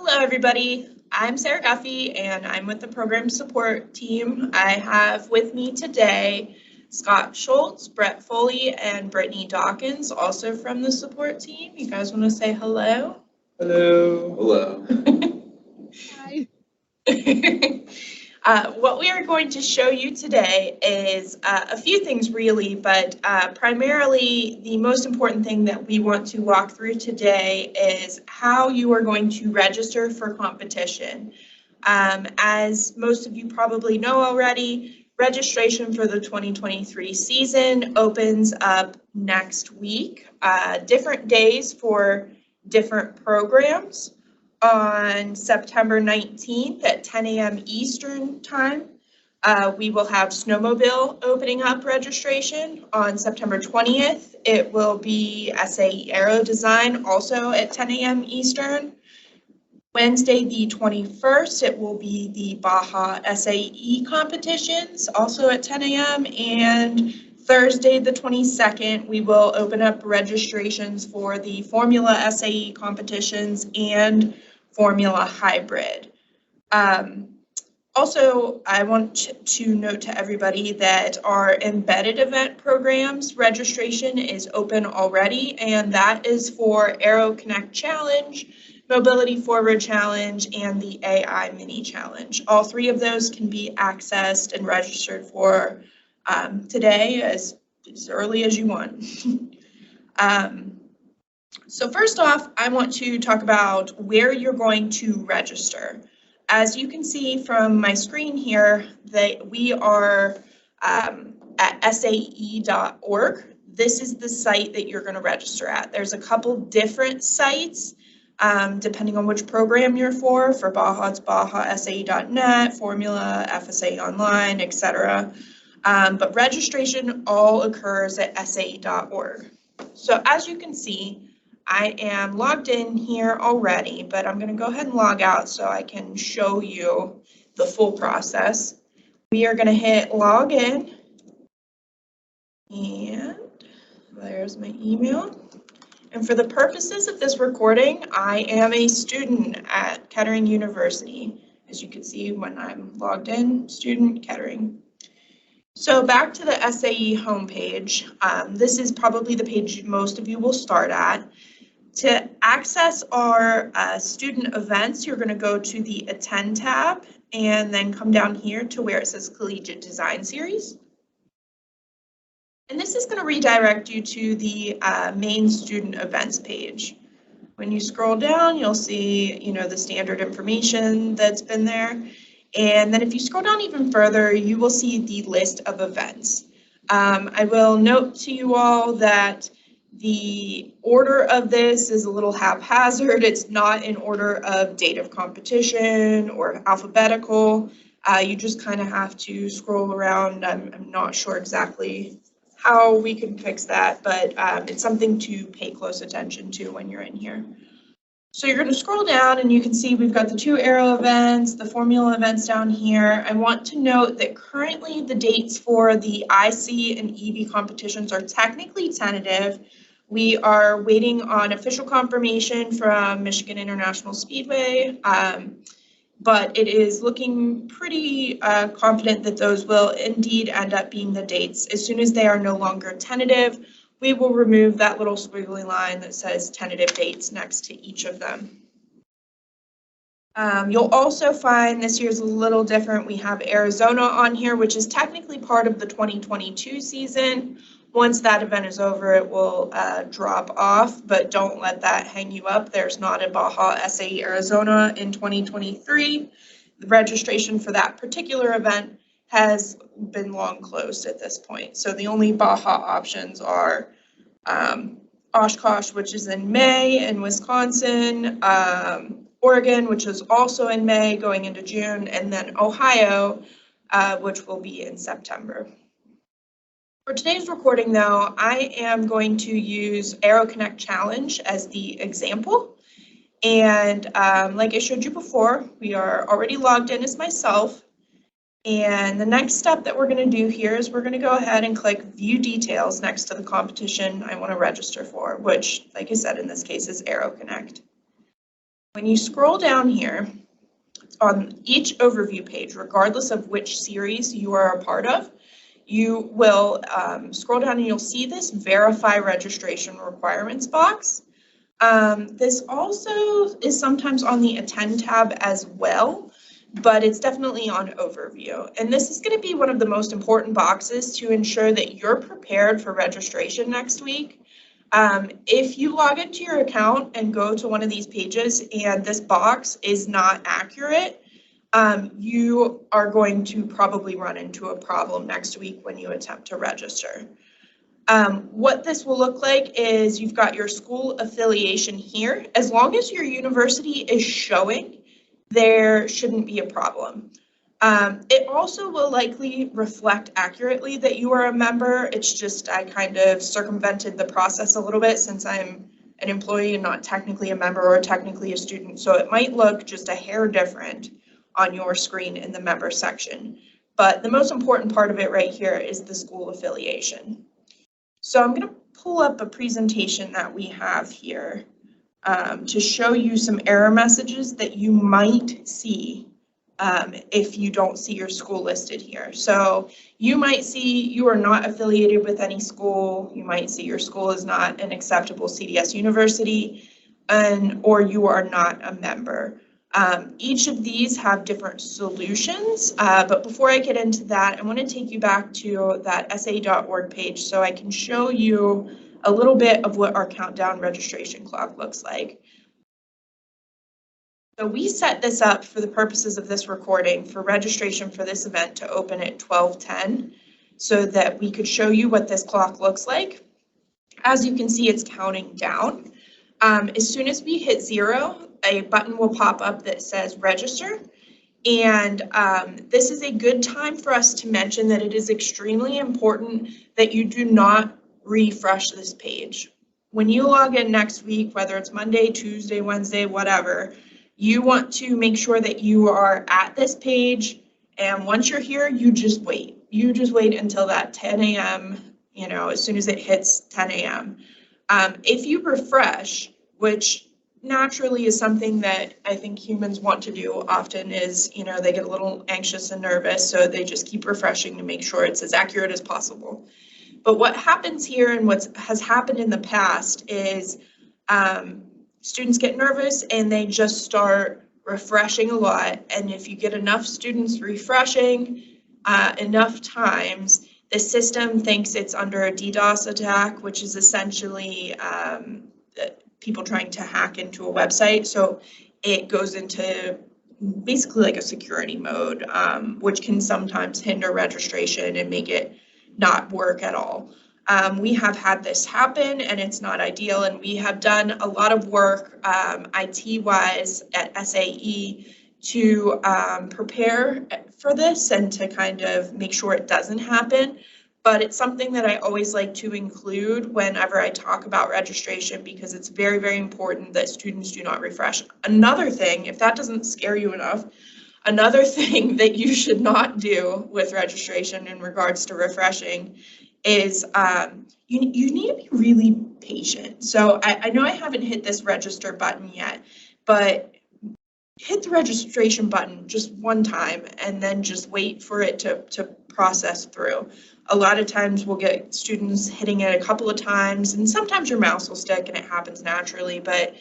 Hello, everybody. I'm Sarah Guffey, and I'm with the program support team. I have with me today Scott Schultz, Brett Foley, and Brittany Dawkins, also from the support team. You guys want to say hello? Hello. Hello. Hi. What we are going to show you today is a few things really, but primarily the most important thing that we want to walk through today is how you are going to register for competition. As most of you probably know already, registration for the 2023 season opens up next week. Different days for different programs. On September 19th at 10 a.m. Eastern time, we will have Snowmobile opening up registration. On September 20th, it will be SAE Aero Design, also at 10 a.m. Eastern. Wednesday, the 21st, it will be the Baja SAE competitions, also at 10 a.m. And Thursday, the 22nd, we will open up registrations for the Formula SAE competitions and Formula Hybrid. Also, I want to note to everybody that our embedded event programs registration is open already, and that is for Aero Connect Challenge, Mobility Forward Challenge, and the AI Mini Challenge. All three of those can be accessed and registered for today as early as you want. So first off, I want to talk about where you're going to register. As you can see from my screen here, that we are at sae.org. This is the site that you're going to register at. There's a couple different sites depending on which program you're for. For Baja, it's bajasae.net, Formula, FSA Online, etc. But registration all occurs at sae.org. So as you can see, I am logged in here already, but I'm going to go ahead and log out so I can show you the full process. We are going to hit log in, and there's my email. And for the purposes of this recording, I am a student at Kettering University. As you can see when I'm logged in, student Kettering. So back to the SAE homepage. This is probably the page most of you will start at. To access our student events, you're going to go to the Attend tab and then come down here to where it says Collegiate Design Series. And this is going to redirect you to the main student events page. When you scroll down, you'll see, the standard information that's been there. And then if you scroll down even further, you will see the list of events. I will note to you all that the order of this is a little haphazard. It's not in order of date of competition or alphabetical. You just kind of have to scroll around. I'm not sure exactly how we can fix that, but it's something to pay close attention to when you're in here. So you're going to scroll down and you can see we've got the 2 aero events, the formula events down here. I want to note that currently the dates for the IC and EV competitions are technically tentative. We are waiting on official confirmation from Michigan International Speedway, but it is looking pretty confident that those will indeed end up being the dates. As soon as they are no longer tentative, we will remove that little squiggly line that says tentative dates next to each of them. You'll also find this year's a little different. We have Arizona on here, which is technically part of the 2022 season. Once that event is over, it will drop off, but don't let that hang you up. There's not a Baja SAE Arizona in 2023. The registration for that particular event has been long closed at this point. So the only Baja options are Oshkosh, which is in May in Wisconsin, Oregon, which is also in May going into June, and then Ohio, which will be in September. For today's recording, though, I am going to use Aero Connect Challenge as the example. And like I showed you before, we are already logged in as myself. And the next step that we're going to do here is we're going to go ahead and click View Details next to the competition I want to register for, which, like I said, in this case is Aero Connect. When you scroll down here, on each overview page, regardless of which series you are a part of, you will scroll down and you'll see this verify registration requirements box. This also is sometimes on the attend tab as well, but it's definitely on overview. And this is going to be one of the most important boxes to ensure that you're prepared for registration next week. If you log into your account and go to one of these pages and this box is not accurate, you are going to probably run into a problem next week when you attempt to register. What this will look like is you've got your school affiliation here. As long as your university is showing, there shouldn't be a problem. It also will likely reflect accurately that you are a member. It's just I kind of circumvented the process a little bit since I'm an employee and not technically a member or technically a student. So it might look just a hair different on your screen in the member section. But the most important part of it right here is the school affiliation. So I'm going to pull up a presentation that we have here to show you some error messages that you might see if you don't see your school listed here. So you might see you are not affiliated with any school. You might see your school is not an acceptable CDS university, or you are not a member. Each of these have different solutions, but before I get into that, I want to take you back to that sa.org page so I can show you a little bit of what our countdown registration clock looks like. So we set this up for the purposes of this recording for registration for this event to open at 12:10 so that we could show you what this clock looks like. As you can see, it's counting down. As soon as we hit 0, a button will pop up that says register. And this is a good time for us to mention that it is extremely important that you do not refresh this page. When you log in next week, whether it's Monday, Tuesday, Wednesday, whatever, you want to make sure that you are at this page. And once you're here, you just wait. You just wait until that 10 a.m., as soon as it hits 10 a.m. If you refresh, which naturally is something that I think humans want to do often is, they get a little anxious and nervous, so they just keep refreshing to make sure it's as accurate as possible. But what happens here and what has happened in the past is students get nervous and they just start refreshing a lot. And if you get enough students refreshing enough times, the system thinks it's under a DDoS attack, which is essentially people trying to hack into a website. So it goes into basically like a security mode, which can sometimes hinder registration and make it not work at all. We have had this happen and it's not ideal, and we have done a lot of work IT-wise at SAE to prepare for this and to kind of make sure it doesn't happen. But it's something that I always like to include whenever I talk about registration because it's very, very important that students do not refresh. Another thing, if that doesn't scare you enough, another thing that you should not do with registration in regards to refreshing is you need to be really patient. So I know I haven't hit this register button yet, but hit the registration button just one time and then just wait for it to process through. A lot of times we'll get students hitting it a couple of times, and sometimes your mouse will stick and it happens naturally, but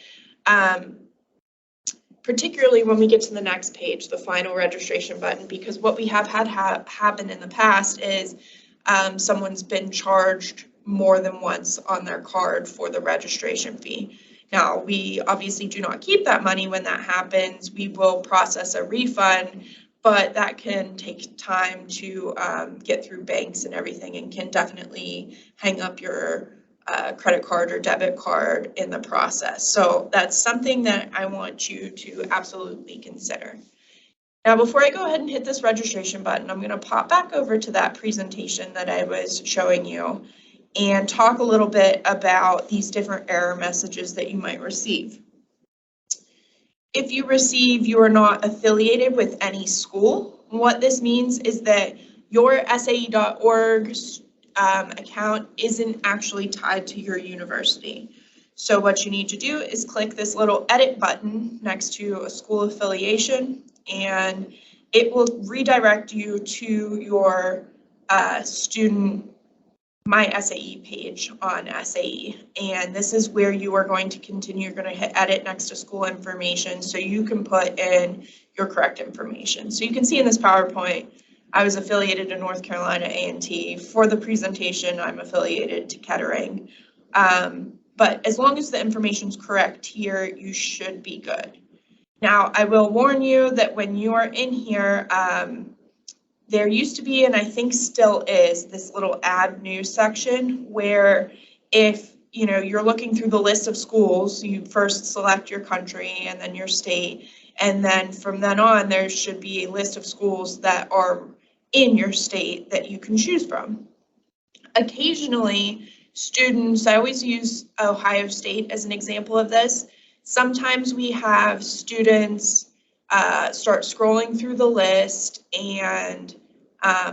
particularly when we get to the next page, the final registration button, because what we have had happen in the past is someone's been charged more than once on their card for the registration fee. Now, we obviously do not keep that money when that happens. We will process a refund, but that can take time to get through banks and everything, and can definitely hang up your credit card or debit card in the process. So that's something that I want you to absolutely consider. Now, before I go ahead and hit this registration button, I'm going to pop back over to that presentation that I was showing you and talk a little bit about these different error messages that you might receive. If you receive you are not affiliated with any school, what this means is that your SAE.org account isn't actually tied to your university. So what you need to do is click this little edit button next to a school affiliation, and it will redirect you to your student My SAE page on SAE. And this is where you are going to continue. You're going to hit edit next to school information so you can put in your correct information. So you can see in this PowerPoint, I was affiliated to North Carolina A&T. For the presentation, I'm affiliated to Kettering. But as long as the information's correct here, you should be good. Now, I will warn you that when you are in here, there used to be, and I think still is, this little add new section where if you're looking through the list of schools, you first select your country and then your state, and then from then on there should be a list of schools that are in your state that you can choose from. Occasionally, students, I always use Ohio State as an example of this. Sometimes we have students start scrolling through the list and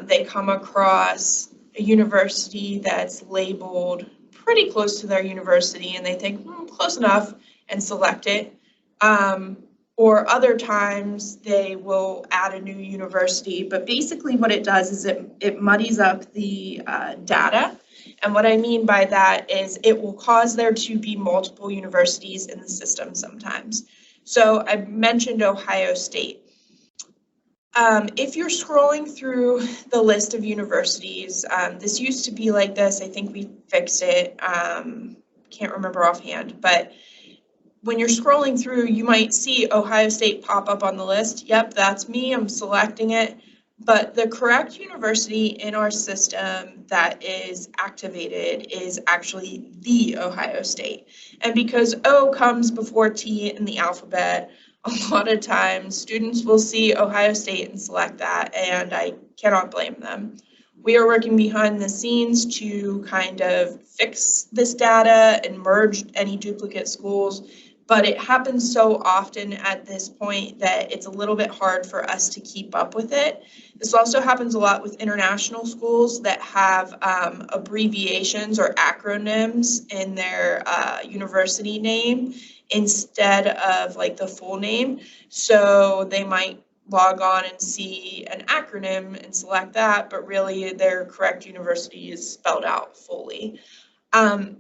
they come across a university that's labeled pretty close to their university and they think, close enough, and select it. Or other times they will add a new university, but basically what it does is it muddies up the data. And what I mean by that is it will cause there to be multiple universities in the system sometimes. So I mentioned Ohio State. If you're scrolling through the list of universities, this used to be like this. I think we fixed it. Can't remember offhand, but when you're scrolling through, you might see Ohio State pop up on the list. Yep, that's me. I'm selecting it. But the correct university in our system that is activated is actually the Ohio State. And because O comes before T in the alphabet, a lot of times students will see Ohio State and select that, and I cannot blame them. We are working behind the scenes to kind of fix this data and merge any duplicate schools, but it happens so often at this point that it's a little bit hard for us to keep up with it. This also happens a lot with international schools that have abbreviations or acronyms in their university name instead of like the full name. So they might log on and see an acronym and select that, but really their correct university is spelled out fully.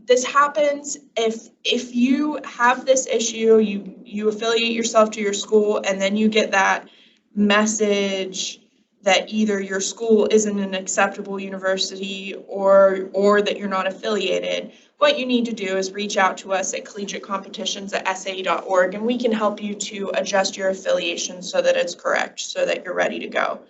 This happens if you have this issue, you affiliate yourself to your school and then you get that message that either your school isn't an acceptable university or that you're not affiliated. What you need to do is reach out to us at collegiatecompetitions@saa.org and we can help you to adjust your affiliation so that it's correct, so that you're ready to go.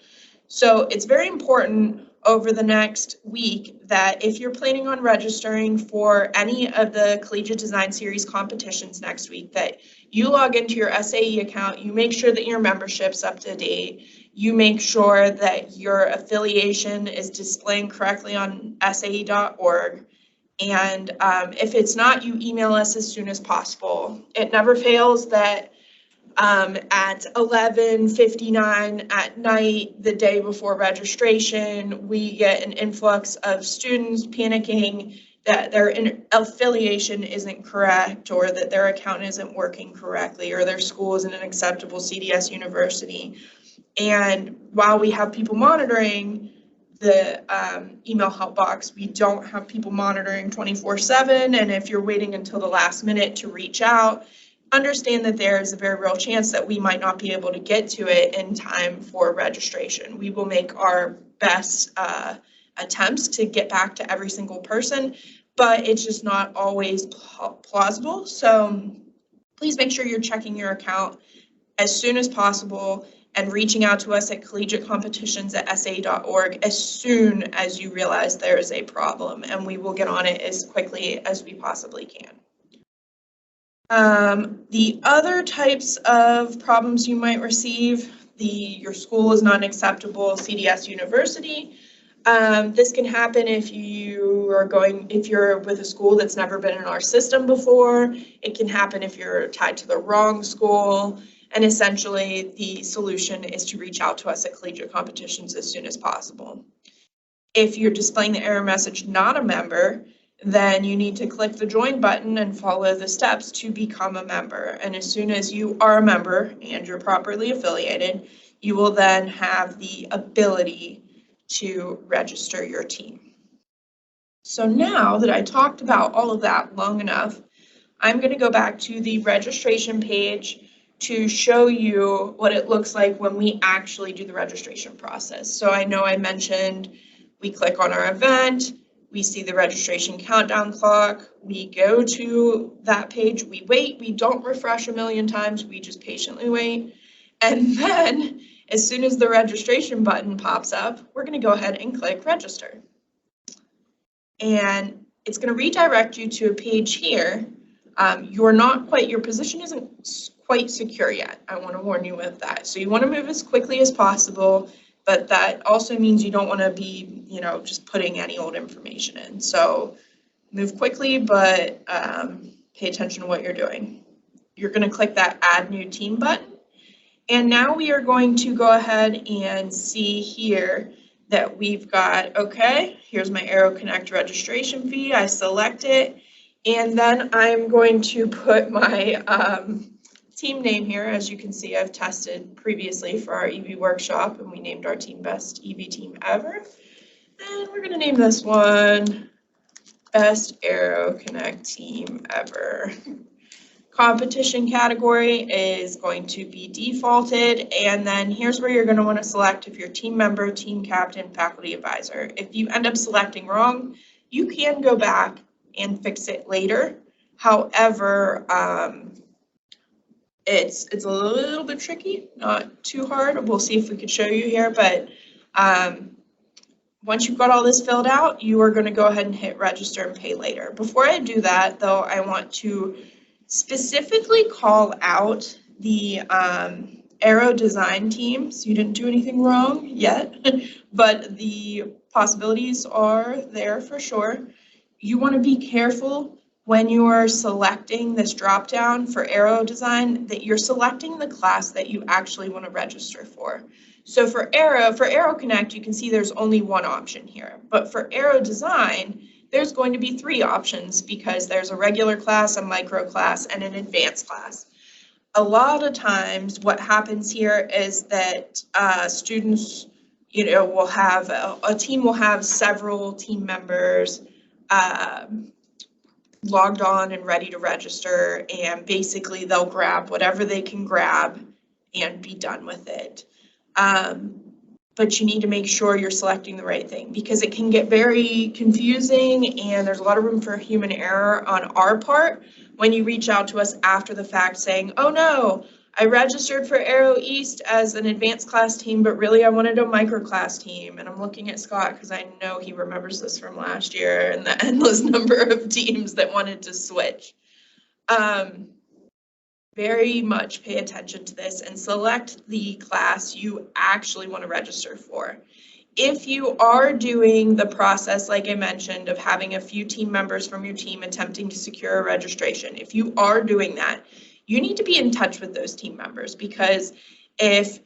So it's very important over the next week that if you're planning on registering for any of the Collegiate Design Series competitions next week, that you log into your SAE account, you make sure that your membership's up to date, you make sure that your affiliation is displaying correctly on saa.org. And if it's not, you email us as soon as possible. It never fails that at 11:59 at night, the day before registration, we get an influx of students panicking that their affiliation isn't correct or that their account isn't working correctly or their school isn't an acceptable CDS university. And while we have people monitoring the email help box, we don't have people monitoring 24/7. And if you're waiting until the last minute to reach out, understand that there is a very real chance that we might not be able to get to it in time for registration. We will make our best attempts to get back to every single person, but it's just not always plausible. So please make sure you're checking your account as soon as possible and reaching out to us at collegiatecompetitions@saa.org as soon as you realize there is a problem, and we will get on it as quickly as we possibly can. The other types of problems you might receive, your school is not an acceptable CDS university. This can happen if you're with a school that's never been in our system before. It can happen if you're tied to the wrong school. And essentially, the solution is to reach out to us at Collegiate Competitions as soon as possible. If you're displaying the error message not a member, then you need to click the join button and follow the steps to become a member. And as soon as you are a member and you're properly affiliated, you will then have the ability to register your team. So now that I talked about all of that long enough, I'm going to go back to the registration page to show you what it looks like when we actually do the registration process. So I know I mentioned we click on our event, we see the registration countdown clock, we go to that page, we wait, we don't refresh a million times, we just patiently wait. And then as soon as the registration button pops up, we're going to go ahead and click register. And it's going to redirect you to a page here. Your position isn't quite secure yet. I want to warn you with that. So you want to move as quickly as possible, but that also means you don't want to be, just putting any old information in. So move quickly, but pay attention to what you're doing. You're going to click that Add New Team button. And now we are going to go ahead and see here that we've got, okay, here's my Aero Connect registration fee. I select it. And then I'm going to put my team name here. As you can see, I've tested previously for our EV workshop, and we named our team Best EV Team Ever. And we're going to name this one Best Aero Connect Team Ever. Competition category is going to be defaulted, and then here's where you're going to want to select if you're team member, team captain, faculty advisor. If you end up selecting wrong, you can go back and fix it later. However, it's a little bit tricky, not too hard. We'll see if we could show you here, but once you've got all this filled out, you are going to go ahead and hit register and pay later. Before I do that, though, I want to specifically call out the Aero design team. So you didn't do anything wrong yet, but the possibilities are there for sure. You want to be careful when you are selecting this drop-down for Aero design that you're selecting the class that you actually want to register for. So for Aero Connect, you can see there's only one option here, but for Aero design, there's going to be 3 options because there's a regular class, a micro class, and an advanced class. A lot of times what happens here is that students, will have, a team will have several team members logged on and ready to register, and basically they'll grab whatever they can grab and be done with it. But you need to make sure you're selecting the right thing because it can get very confusing and there's a lot of room for human error on our part when you reach out to us after the fact saying, oh no, I registered for Aero East as an advanced class team, but really I wanted a micro class team. And I'm looking at Scott because I know he remembers this from last year and the endless number of teams that wanted to switch. Very much pay attention to this and select the class you actually want to register for. If you are doing the process, like I mentioned, of having a few team members from your team attempting to secure a registration, if you are doing that, you need to be in touch with those team members because if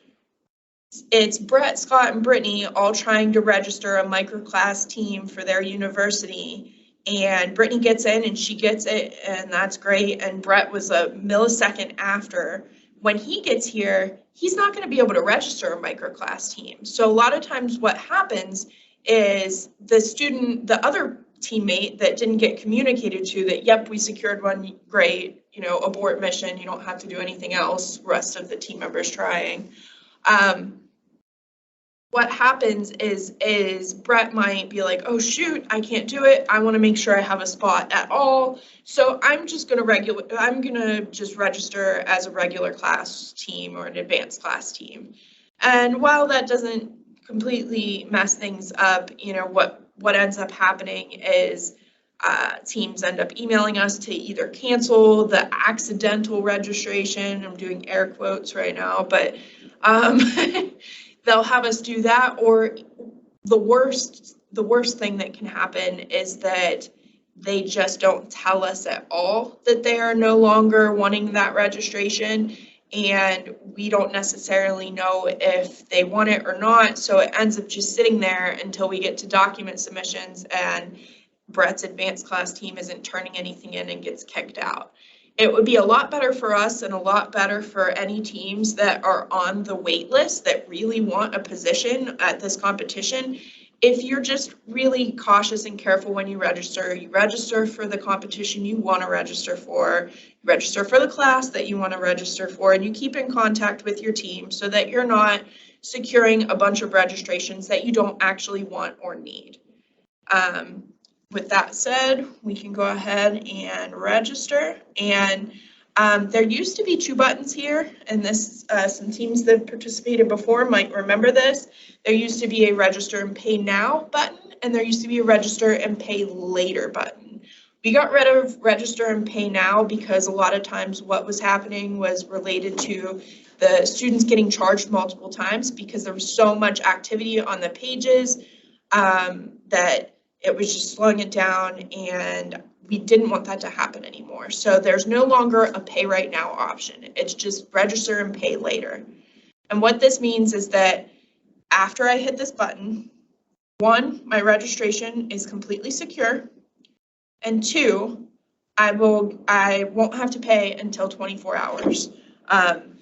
it's Brett, Scott, and Brittany all trying to register a microclass team for their university, and Brittany gets in and she gets it and that's great, and Brett was a millisecond after, when he gets here, he's not going to be able to register a microclass team. So a lot of times what happens is the other teammate that didn't get communicated to that, yep, we secured one, great, abort mission, you don't have to do anything else, rest of the team members trying. What happens is Brett might be like, oh shoot, I can't do it. I want to make sure I have a spot at all. So I'm gonna just register as a regular class team or an advanced class team. And while that doesn't completely mess things up, what ends up happening is teams end up emailing us to either cancel the accidental registration. I'm doing air quotes right now, but they'll have us do that, or the worst thing that can happen is that they just don't tell us at all that they are no longer wanting that registration, and we don't necessarily know if they want it or not, so it ends up just sitting there until we get to document submissions, and Brett's advanced class team isn't turning anything in and gets kicked out. It would be a lot better for us and a lot better for any teams that are on the wait list that really want a position at this competition. If you're just really cautious and careful when you register for the competition you want to register for, you register for the class that you want to register for, and you keep in contact with your team so that you're not securing a bunch of registrations that you don't actually want or need. With that said, we can go ahead and register. And there used to be 2 buttons here, and this some teams that participated before might remember this. There used to be a register and pay now button, and there used to be a register and pay later button. We got rid of register and pay now because a lot of times what was happening was related to the students getting charged multiple times because there was so much activity on the pages that it was just slowing it down, and we didn't want that to happen anymore. So there's no longer a pay right now option. It's just register and pay later. And what this means is that after I hit this button, 1, my registration is completely secure, and 2, I won't have to pay until 24 hours. An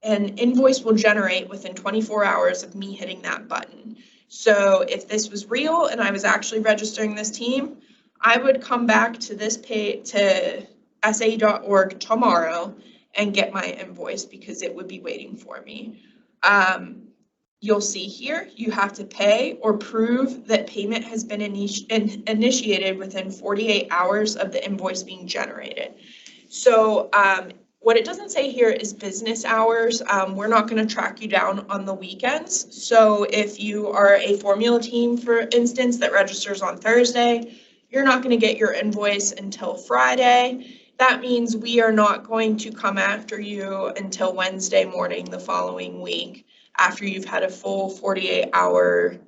invoice will generate within 24 hours of me hitting that button. So if this was real and I was actually registering this team, I would come back to this page to SAE.org tomorrow and get my invoice because it would be waiting for me. You'll see here, you have to pay or prove that payment has been initiated within 48 hours of the invoice being generated. So what it doesn't say here is business hours. We're not going to track you down on the weekends. So if you are a formula team, for instance, that registers on Thursday, you're not going to get your invoice until Friday. That means we are not going to come after you until Wednesday morning the following week after you've had a full 48-hour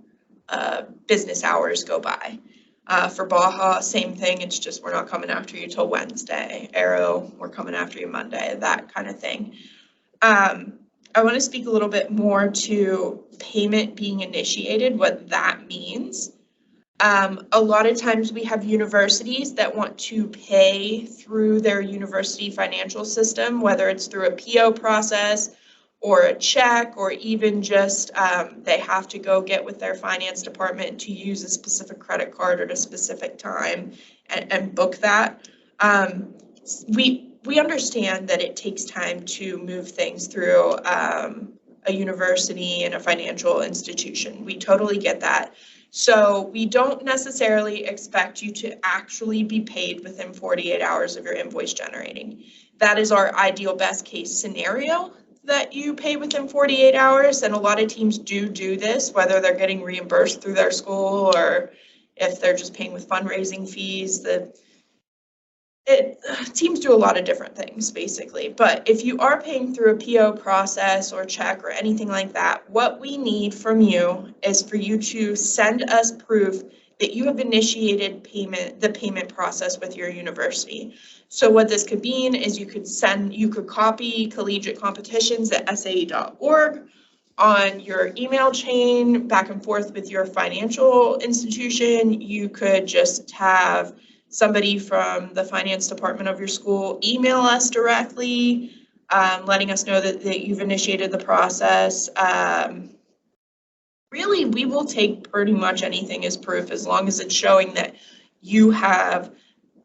business hours go by. For Baja, same thing. It's just we're not coming after you till Wednesday. Arrow, we're coming after you Monday, that kind of thing. I want to speak a little bit more to payment being initiated, what that means. A lot of times we have universities that want to pay through their university financial system, whether it's through a PO process or a check, or even just they have to go get with their finance department to use a specific credit card at a specific time and book that. We understand that it takes time to move things through a university and a financial institution. We totally get that. So we don't necessarily expect you to actually be paid within 48 hours of your invoice generating. That is our ideal best case scenario, that you pay within 48 hours, and a lot of teams do this, whether they're getting reimbursed through their school or if they're just paying with fundraising fees. Teams do a lot of different things, basically. But if you are paying through a PO process or check or anything like that, what we need from you is for you to send us proof that you have initiated the payment process with your university. So what this could mean is you could copy collegiate competitions at SAE.org on your email chain back and forth with your financial institution. You could just have somebody from the finance department of your school email us directly, letting us know that you've initiated the process. Really, we will take pretty much anything as proof as long as it's showing that you have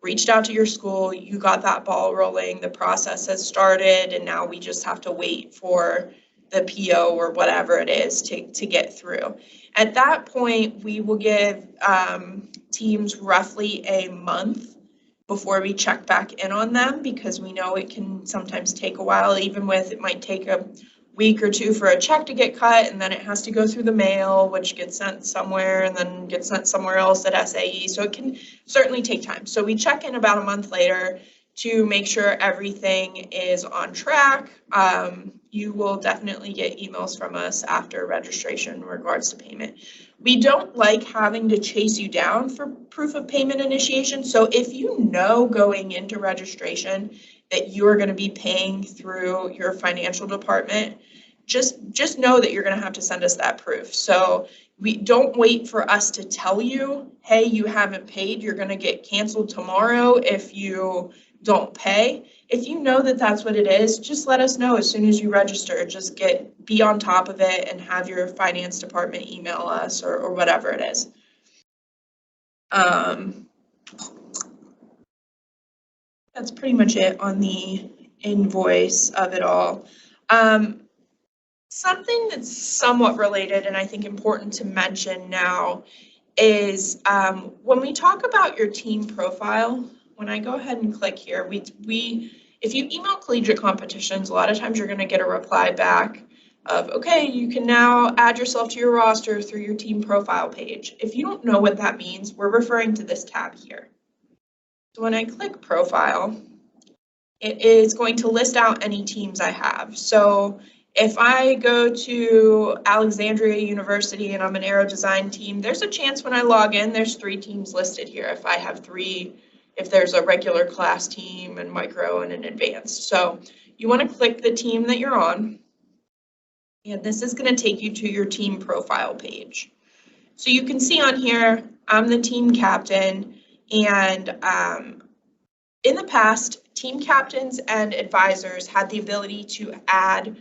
reached out to your school, you got that ball rolling, the process has started, and now we just have to wait for the PO or whatever it is to get through. At that point, we will give teams roughly a month before we check back in on them, because we know it can sometimes take a while, even with it might take a week or two for a check to get cut, and then it has to go through the mail, which gets sent somewhere and then gets sent somewhere else at SAE. So it can certainly take time. So we check in about a month later to make sure everything is on track. You will definitely get emails from us after registration in regards to payment. We don't like having to chase you down for proof of payment initiation. So if you know going into registration that you are going to be paying through your financial department, just know that you're going to have to send us that proof. So we don't wait for us to tell you, hey, you haven't paid, you're going to get canceled tomorrow if you don't pay. If you know that that's what it is, just let us know as soon as you register. Just be on top of it and have your finance department email us or whatever it is. That's pretty much it on the invoice of it all. Something that's somewhat related and I think important to mention now is when we talk about your team profile, when I go ahead and click here, if you email collegiate competitions, a lot of times you're going to get a reply back of, okay, you can now add yourself to your roster through your team profile page. If you don't know what that means, we're referring to this tab here. So when I click profile, it is going to list out any teams I have. So if I go to Alexandria University and I'm an aero design team, there's a chance when I log in, there's 3 teams listed here. If I have 3, if there's a regular class team and micro and an advanced. So you want to click the team that you're on. And this is going to take you to your team profile page. So you can see on here, I'm the team captain, and in the past, team captains and advisors had the ability to add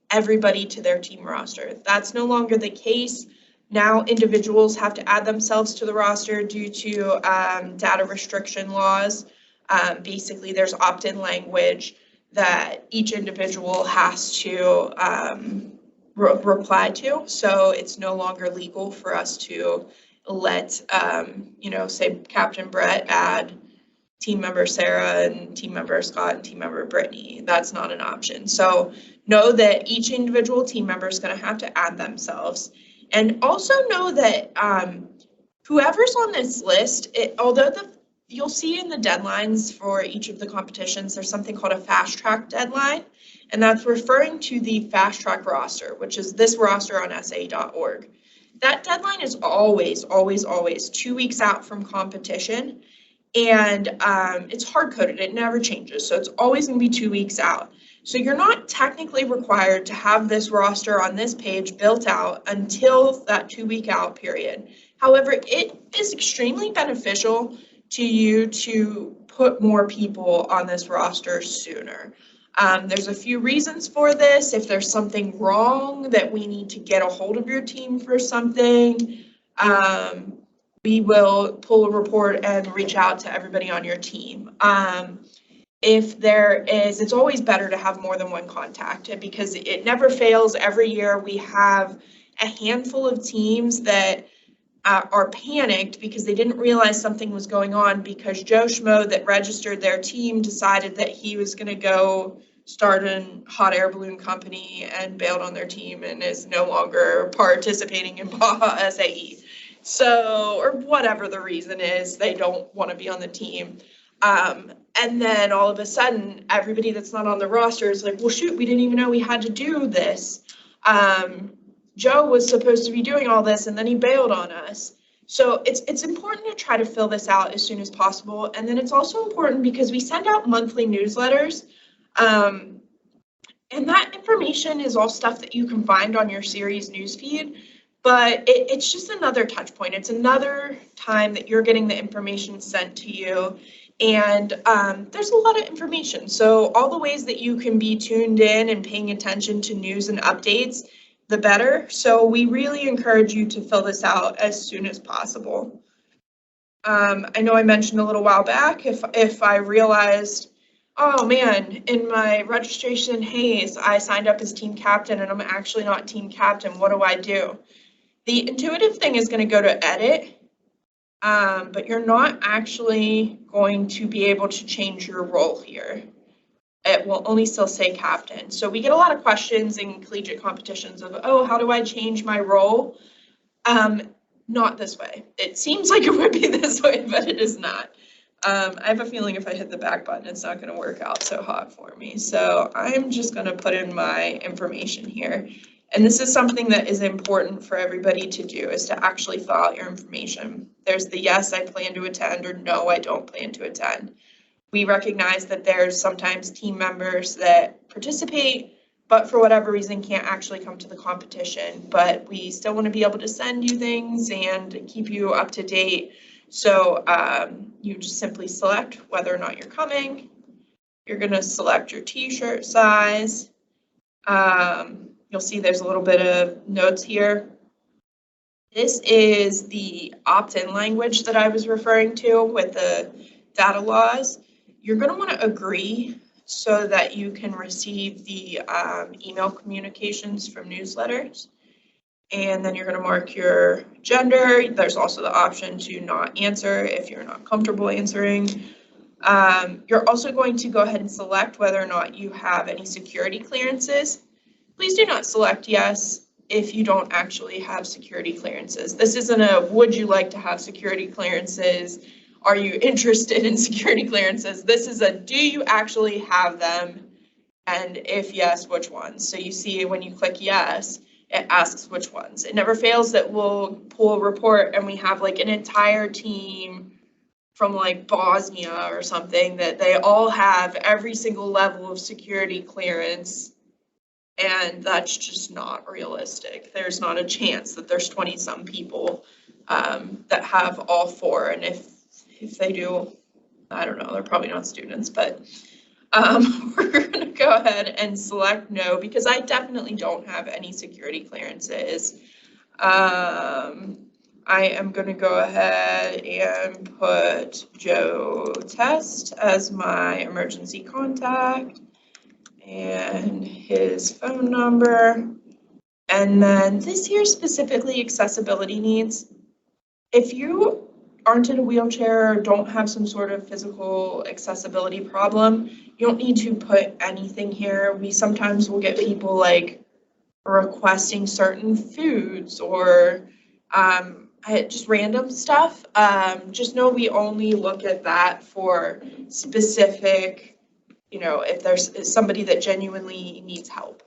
everybody to their team roster. That's no longer the case. Now individuals have to add themselves to the roster due to data restriction laws. Basically, there's opt-in language that each individual has to reply to. So it's no longer legal for us to let, say Captain Brett add team member Sarah and team member Scott and team member Brittany. That's not an option. So know that each individual team member is going to have to add themselves. And also know that whoever's on this list, although you'll see in the deadlines for each of the competitions, there's something called a fast track deadline. And that's referring to the fast track roster, which is this roster on SAE.org. That deadline is always 2 weeks out from competition. And it's hard-coded, it never changes. So it's always going to be 2 weeks out. So you're not technically required to have this roster on this page built out until that 2 week out period. However, it is extremely beneficial to you to put more people on this roster sooner. There's a few reasons for this. If there's something wrong that we need to get a hold of your team for something, we will pull a report and reach out to everybody on your team. If there is, it's always better to have more than one contact because it never fails. Every year we have a handful of teams that are panicked because they didn't realize something was going on because Joe Schmo that registered their team decided that he was going to go start a hot air balloon company and bailed on their team and is no longer participating in Baja SAE. So, or whatever the reason is, they don't want to be on the team. And then all of a sudden, everybody that's not on the roster is like, well, shoot, we didn't even know we had to do this. Joe was supposed to be doing all this and then he bailed on us. So it's important to try to fill this out as soon as possible. And then it's also important because we send out monthly newsletters. And that information is all stuff that you can find on your series newsfeed. But it's just another touch point. It's another time that you're getting the information sent to you. And there's a lot of information. So all the ways that you can be tuned in and paying attention to news and updates, the better. So we really encourage you to fill this out as soon as possible. I know I mentioned a little while back, if I realized, oh man, in my registration Hayes, I signed up as team captain and I'm actually not team captain, what do I do? The intuitive thing is going to go to edit, but you're not actually going to be able to change your role here. It will only still say captain. So we get a lot of questions in collegiate competitions of, oh, how do I change my role? Not this way. It seems like it would be this way, but it is not. I have a feeling if I hit the back button, it's not going to work out so hot for me. So I'm just going to put in my information here. And this is something that is important for everybody to do, is to actually fill out your information. There's the yes, I plan to attend, or no, I don't plan to attend. We recognize that there's sometimes team members that participate but for whatever reason can't actually come to the competition. But we still want to be able to send you things and keep you up to date. So you just simply select whether or not you're coming. You're going to select your t-shirt size. You'll see there's a little bit of notes here. This is the opt-in language that I was referring to with the data laws. You're going to want to agree so that you can receive the email communications from newsletters. And then you're going to mark your gender. There's also the option to not answer if you're not comfortable answering. You're also going to go ahead and select whether or not you have any security clearances. Please do not select yes if you don't actually have security clearances. This isn't a would you like to have security clearances? Are you interested in security clearances? This is a do you actually have them? And if yes, which ones? So you see when you click yes, it asks which ones. It never fails that we'll pull a report and we have like an entire team from like Bosnia or something that they all have every single level of security clearance. And that's just not realistic. There's not a chance that there's 20-some people that have all four. And if they do, I don't know, they're probably not students, but we're going to go ahead and select no, because I definitely don't have any security clearances. I am going to go ahead and put Joe Test as my emergency contact and his phone number. And then this here specifically accessibility needs. If you aren't in a wheelchair or don't have some sort of physical accessibility problem, you don't need to put anything here. We sometimes will get people like requesting certain foods or just random stuff. Just know we only look at that for specific, you know, if there's somebody that genuinely needs help.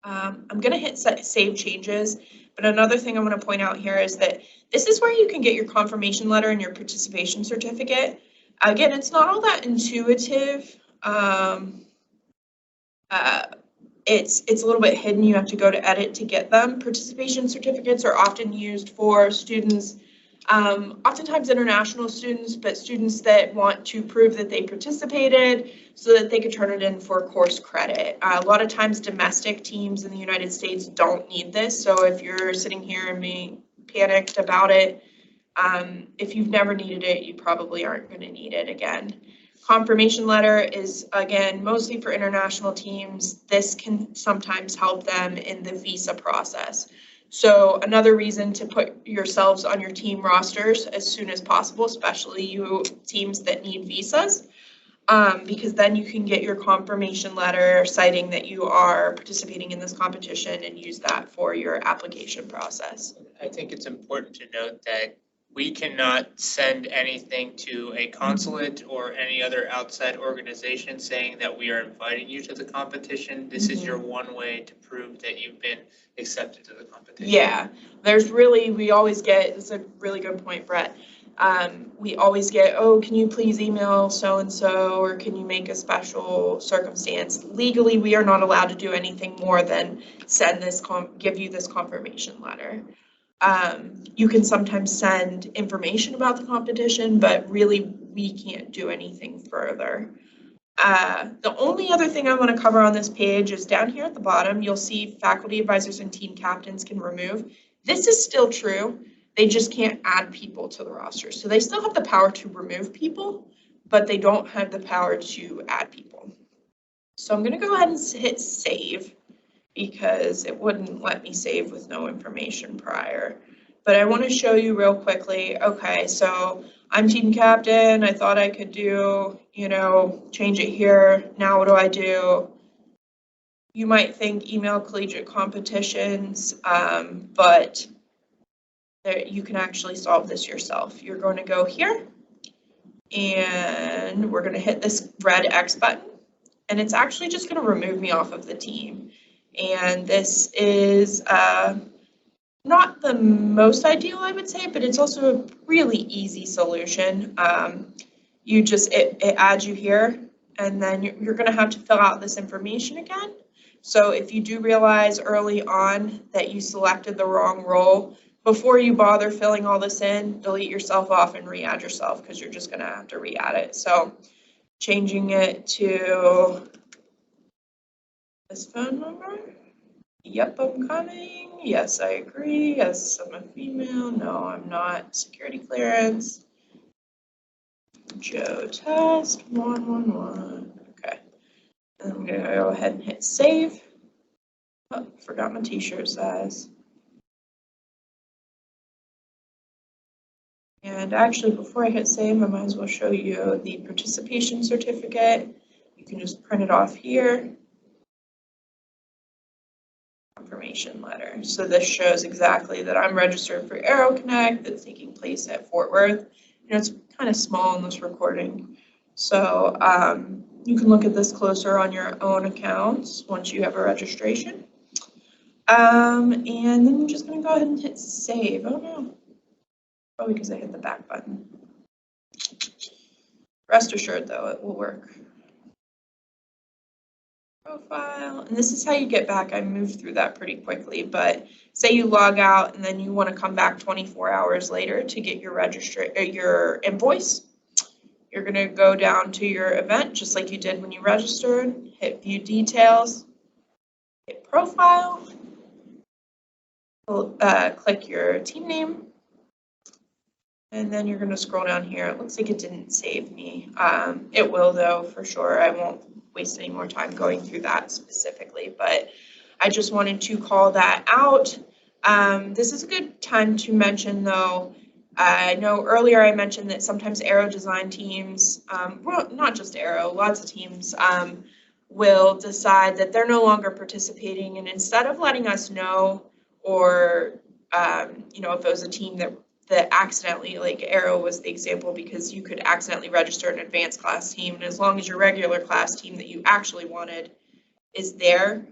I'm going to hit save changes, but another thing I want to point out here is that this is where you can get your confirmation letter and your participation certificate. Again, it's not all that intuitive. It's a little bit hidden. You have to go to edit to get them. Participation certificates are often used for students, oftentimes international students, but students that want to prove that they participated so that they could turn it in for course credit. A lot of times domestic teams in the United States don't need this. So if you're sitting here and being panicked about it, if you've never needed it, you probably aren't going to need it again. Confirmation letter is, again, mostly for international teams. This can sometimes help them in the visa process. So another reason to put yourselves on your team rosters as soon as possible, especially you teams that need visas, because then you can get your confirmation letter citing that you are participating in this competition and use that for your application process. I think it's important to note that we cannot send anything to a consulate or any other outside organization saying that we are inviting you to the competition. This is your one way to prove that you've been accepted to the competition. Yeah, we always get, it's a really good point, Brett. We always get, oh, can you please email so-and-so, or can you make a special circumstance? Legally, we are not allowed to do anything more than send this, give you this confirmation letter. You can sometimes send information about the competition, but really we can't do anything further. The only other thing I want to cover on this page is down here at the bottom, you'll see faculty advisors and team captains can remove. This is still true. They just can't add people to the roster. So they still have the power to remove people, but they don't have the power to add people. So I'm going to go ahead and hit save, because it wouldn't let me save with no information prior. But I want to show you real quickly, okay, so I'm team captain, I thought I could do, change it here, now what do I do? You might think email collegiate competitions, but you can actually solve this yourself. You're going to go here, and we're going to hit this red X button, and it's actually just going to remove me off of the team. And this is not the most ideal, I would say, but it's also a really easy solution. It adds you here, and then you're going to have to fill out this information again. So if you do realize early on that you selected the wrong role, before you bother filling all this in, delete yourself off and re-add yourself, because you're just going to have to re-add it. So changing it to this phone number. Yep, I'm coming. Yes, I agree. Yes, I'm a female. No, I'm not. Security clearance. Joe test 111. Okay. And I'm going to go ahead and hit save. Oh, forgot my t-shirt size. And actually, before I hit save, I might as well show you the participation certificate. You can just print it off here. Confirmation letter. So this shows exactly that I'm registered for Aero Connect that's taking place at Fort Worth. You know, it's kind of small in this recording. So you can look at this closer on your own accounts once you have a registration. And then I'm just going to go ahead and hit save. Oh no. Probably because I hit the back button. Rest assured, though, it will work. Profile, and this is how you get back. I moved through that pretty quickly, but say you log out and then you want to come back 24 hours later to get your your invoice. You're going to go down to your event just like you did when you registered, hit view details, hit profile, click your team name. And then you're going to scroll down here. It looks like it didn't save me. It will, though, for sure. I won't waste any more time going through that specifically, but I just wanted to call that out. This is a good time to mention, though, I know earlier I mentioned that sometimes Aero design teams, well, not just Aero, lots of teams will decide that they're no longer participating, and instead of letting us know, or you know, if it was a team that accidentally, like Aero was the example, because you could accidentally register an advanced class team, and as long as your regular class team that you actually wanted is there,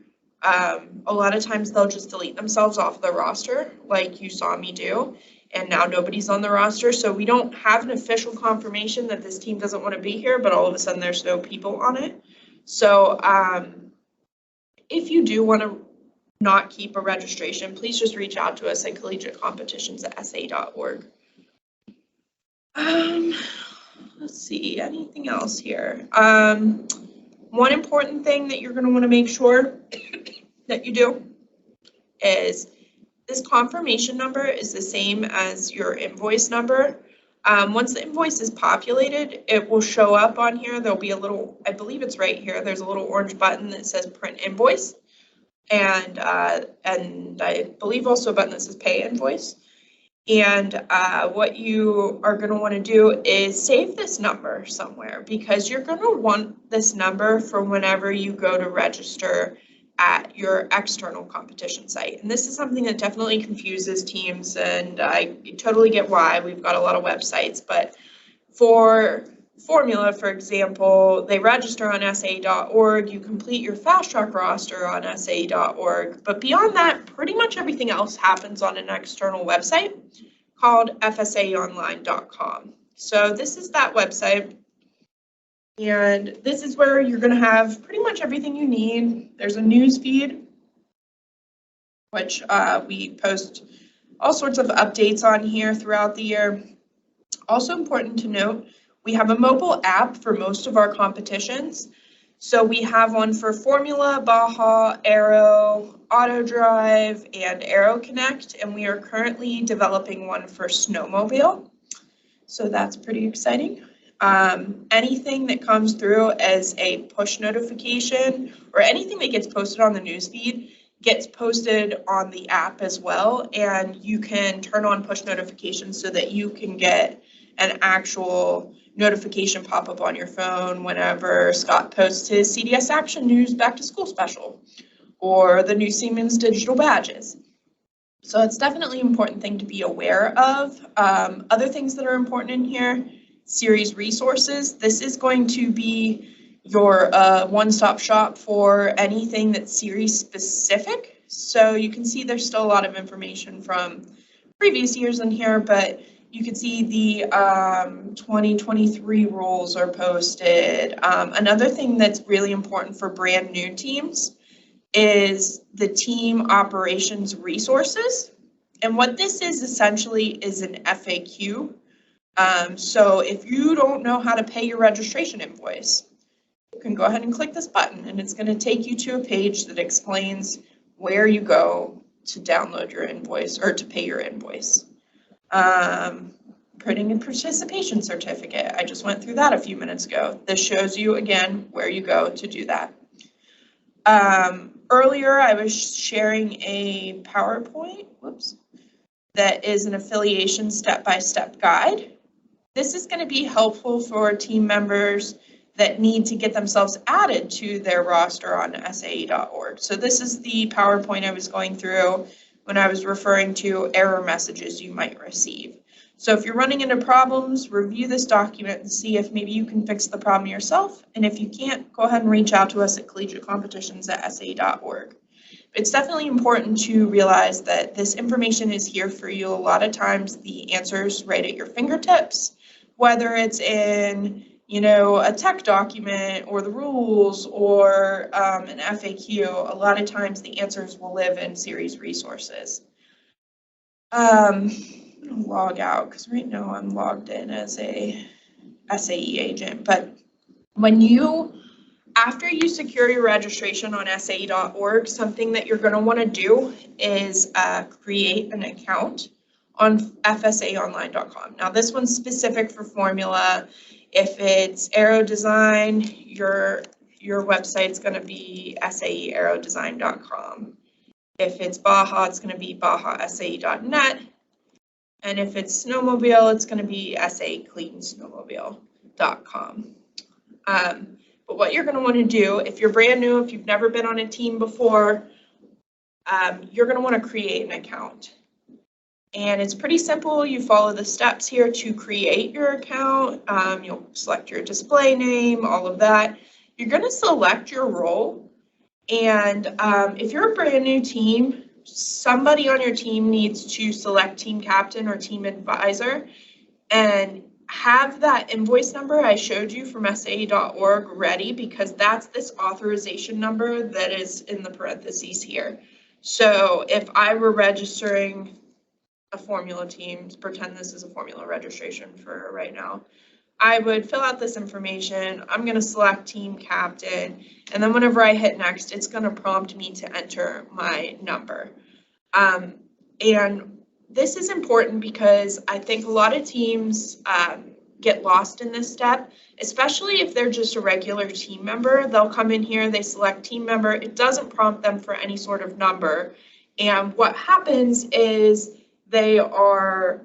a lot of times they'll just delete themselves off the roster, like you saw me do, and now nobody's on the roster, so we don't have an official confirmation that this team doesn't want to be here, but all of a sudden there's no people on it. So if you do want to not keep a registration, please just reach out to us at collegiatecompetitions@sa.org. Let's see, anything else here? One important thing that you're going to want to make sure that you do is this confirmation number is the same as your invoice number. Once the invoice is populated, it will show up on here. There'll be a little, I believe it's right here, there's a little orange button that says print invoice. And I believe also a button that says pay invoice. And what you are going to want to do is save this number somewhere, because you're going to want this number for whenever you go to register at your external competition site. And this is something that definitely confuses teams, and I totally get why. We've got a lot of websites, but for Formula, for example, they register on sa.org, you complete your fast track roster on sa.org, but beyond that, pretty much everything else happens on an external website called fsaonline.com. So this is that website, and this is where you're going to have pretty much everything you need. There's a news feed, which we post all sorts of updates on here throughout the year. Also important to note, we have a mobile app for most of our competitions. So we have one for Formula, Baja, Aero, Auto Drive, and Aero Connect, and we are currently developing one for Snowmobile. So that's pretty exciting. Anything that comes through as a push notification or anything that gets posted on the newsfeed gets posted on the app as well, and you can turn on push notifications so that you can get an actual notification pop up on your phone whenever Scott posts his CDS Action News Back to School special or the new Siemens digital badges. So it's definitely an important thing to be aware of. Other things that are important in here, series resources. This is going to be your one-stop shop for anything that's series specific. So you can see there's still a lot of information from previous years in here, but you can see the 2023 rules are posted. Another thing that's really important for brand new teams is the team operations resources. And what this is essentially is an FAQ. So if you don't know how to pay your registration invoice, you can go ahead and click this button, and it's going to take you to a page that explains where you go to download your invoice or to pay your invoice. Printing a participation certificate. I just went through that a few minutes ago. This shows you again where you go to do that. Earlier I was sharing a PowerPoint, that is an affiliation step-by-step guide. This is going to be helpful for team members that need to get themselves added to their roster on SAE.org. So this is the PowerPoint I was going through when I was referring to error messages you might receive. So if you're running into problems, review this document and see if maybe you can fix the problem yourself. And if you can't, go ahead and reach out to us at collegiatecompetitions@SAE.org. It's definitely important to realize that this information is here for you. A lot of times the answer's right at your fingertips, whether it's in a tech document or the rules or an FAQ. A lot of times the answers will live in series resources. I'm going to log out because right now I'm logged in as a SAE agent. But after you secure your registration on SAE.org, something that you're going to want to do is create an account on fsaonline.com. Now this one's specific for formula. If it's aero design, your website's going to be saeaerodesign.com. If it's Baja, it's going to be bajasae.net. And if it's snowmobile, it's going to be saecleansnowmobile.com. But what you're going to want to do, if you're brand new, if you've never been on a team before, you're going to want to create an account. And it's pretty simple. You follow the steps here to create your account. You'll select your display name, all of that. You're going to select your role. And if you're a brand new team, somebody on your team needs to select team captain or team advisor and have that invoice number I showed you from SAE.org ready, because that's this authorization number that is in the parentheses here. So if I were registering a formula team, pretend this is a formula registration for right now, I would fill out this information. I'm going to select team captain, and then whenever I hit next, it's going to prompt me to enter my number. And this is important because I think a lot of teams get lost in this step, especially if they're just a regular team member. They'll come in here, they select team member, it doesn't prompt them for any sort of number. And what happens is they have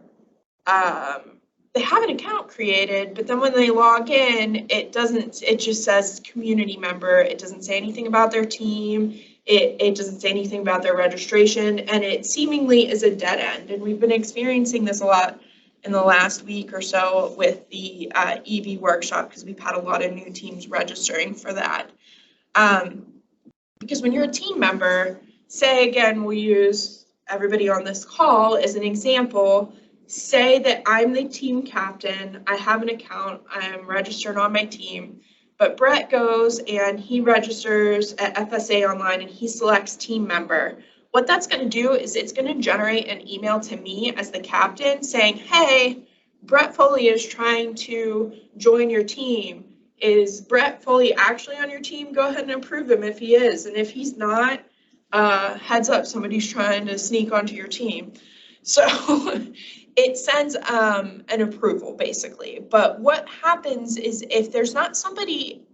an account created, but then when they log in, it just says community member. It doesn't say anything about their team. It doesn't say anything about their registration, and it seemingly is a dead end. And we've been experiencing this a lot in the last week or so with the EV workshop, because we've had a lot of new teams registering for that. Because when you're a team member, say again, we'll use everybody on this call as an example. Say that I'm the team captain, I have an account, I'm registered on my team, but Brett goes and he registers at FSA Online and he selects team member. What that's going to do is it's going to generate an email to me as the captain saying, hey, Brett Foley is trying to join your team. Is Brett Foley actually on your team? Go ahead and approve him if he is. And if he's not, heads up, somebody's trying to sneak onto your team. So it sends an approval basically. But what happens is if there's not somebody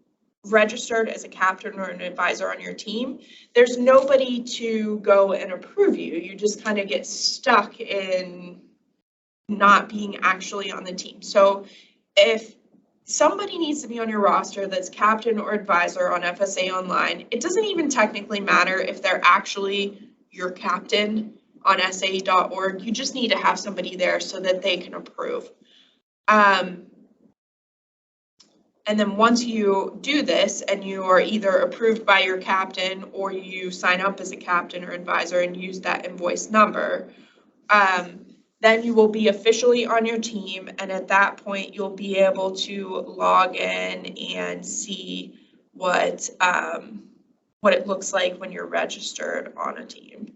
registered as a captain or an advisor on your team, there's nobody to go and approve you. You just kind of get stuck in not being actually on the team. So if somebody needs to be on your roster that's captain or advisor on FSA Online, it doesn't even technically matter if they're actually your captain on SAE.org. You just need to have somebody there so that they can approve. And then once you do this and you are either approved by your captain or you sign up as a captain or advisor and use that invoice number, then you will be officially on your team. And at that point, you'll be able to log in and see what what it looks like when you're registered on a team.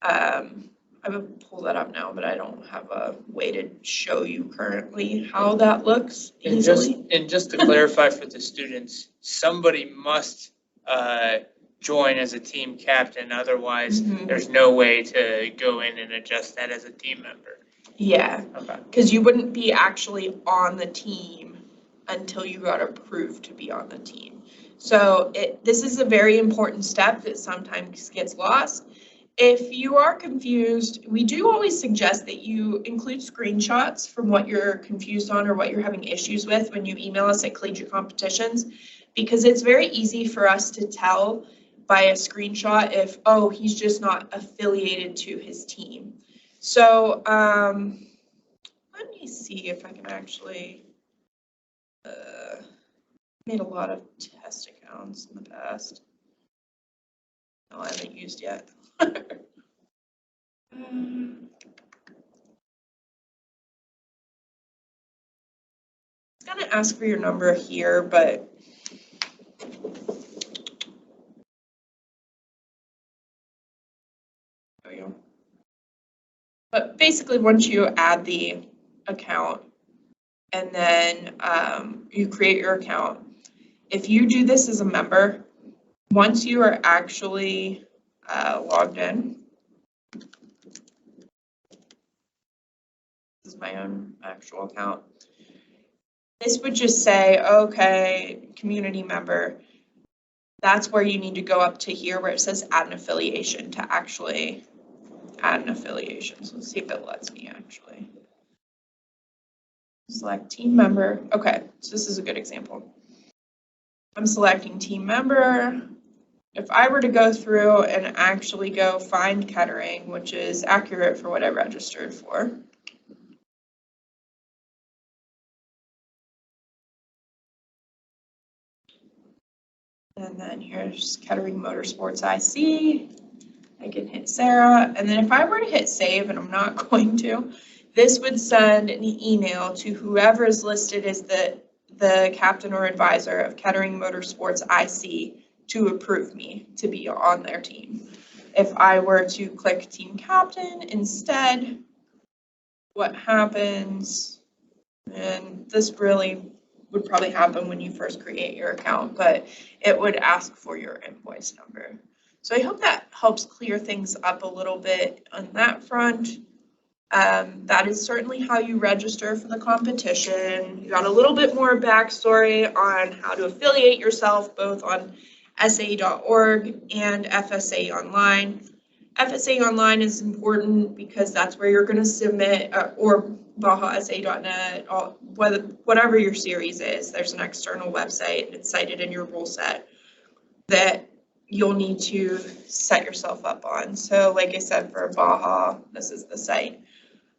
I would pull that up now, but I don't have a way to show you currently how that looks easily. And just to clarify for the students, somebody must join as a team captain, otherwise there's no way to go in and adjust that as a team member. Yeah, Okay. because you wouldn't be actually on the team until you got approved to be on the team. So this is a very important step that sometimes gets lost. If you are confused, we do always suggest that you include screenshots from what you're confused on or what you're having issues with when you email us at Collegiate Competitions, because it's very easy for us to tell by a screenshot if, oh, he's just not affiliated to his team. So let me see if I can actually made a lot of test accounts in the past. No, I haven't used yet. It's gonna ask for your number here, but there we go. But basically, once you add the account and then you create your account, if you do this as a member, once you are actually logged in, this is my own actual account, this would just say, okay, community member, that's where you need to go up to here where it says add an affiliation to actually add an affiliation. So let's see if it lets me actually. Select team member. Okay, so this is a good example. I'm selecting team member. If I were to go through and actually go find Kettering, which is accurate for what I registered for. And then here's Kettering Motorsports IC. I can hit Sarah. And then if I were to hit save, and I'm not going to, this would send an email to whoever is listed as the captain or advisor of Kettering Motorsports IC to approve me to be on their team. If I were to click team captain instead, what happens, and this really would probably happen when you first create your account, but it would ask for your invoice number. So I hope that helps clear things up a little bit on that front. That is certainly how you register for the competition. You got a little bit more backstory on how to affiliate yourself, both on SAE.org and FSA Online. FSA Online is important because that's where you're going to submit, or BajaSA.net, whatever your series is. There's an external website, it's cited in your rule set, that you'll need to set yourself up on. So like I said, for Baja, this is the site.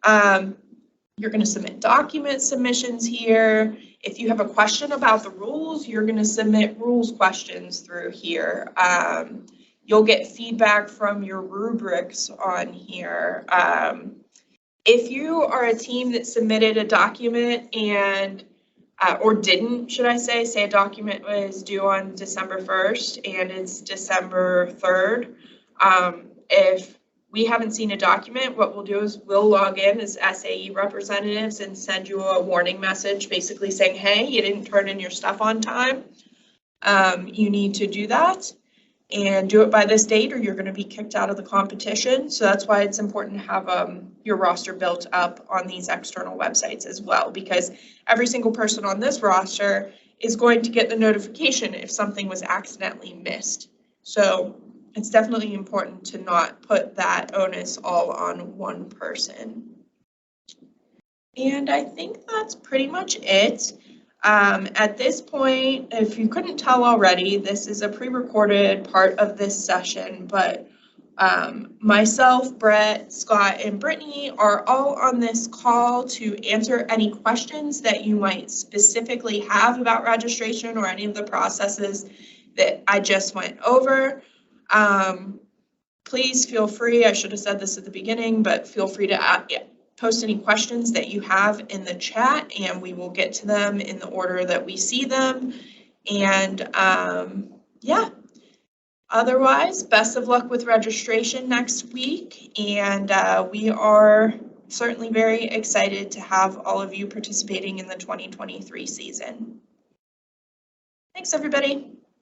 You're going to submit document submissions here. If you have a question about the rules, you're going to submit rules questions through here. You'll get feedback from your rubrics on here. If you are a team that submitted a document and, or didn't, should I say a document was due on December 1st and it's December 3rd, if we haven't seen a document, what we'll do is we'll log in as SAE representatives and send you a warning message basically saying, hey, you didn't turn in your stuff on time. You need to do that and do it by this date or you're going to be kicked out of the competition. So that's why it's important to have your roster built up on these external websites as well, because every single person on this roster is going to get the notification if something was accidentally missed. So it's definitely important to not put that onus all on one person. And I think that's pretty much it. At this point, if you couldn't tell already, this is a pre-recorded part of this session, but myself, Brett, Scott, and Brittany are all on this call to answer any questions that you might specifically have about registration or any of the processes that I just went over. Please feel free, I should have said this at the beginning, but feel free to post any questions that you have in the chat and we will get to them in the order that we see them. And yeah, Otherwise, best of luck with registration next week, and we are certainly very excited to have all of you participating in the 2023 season. Thanks, everybody.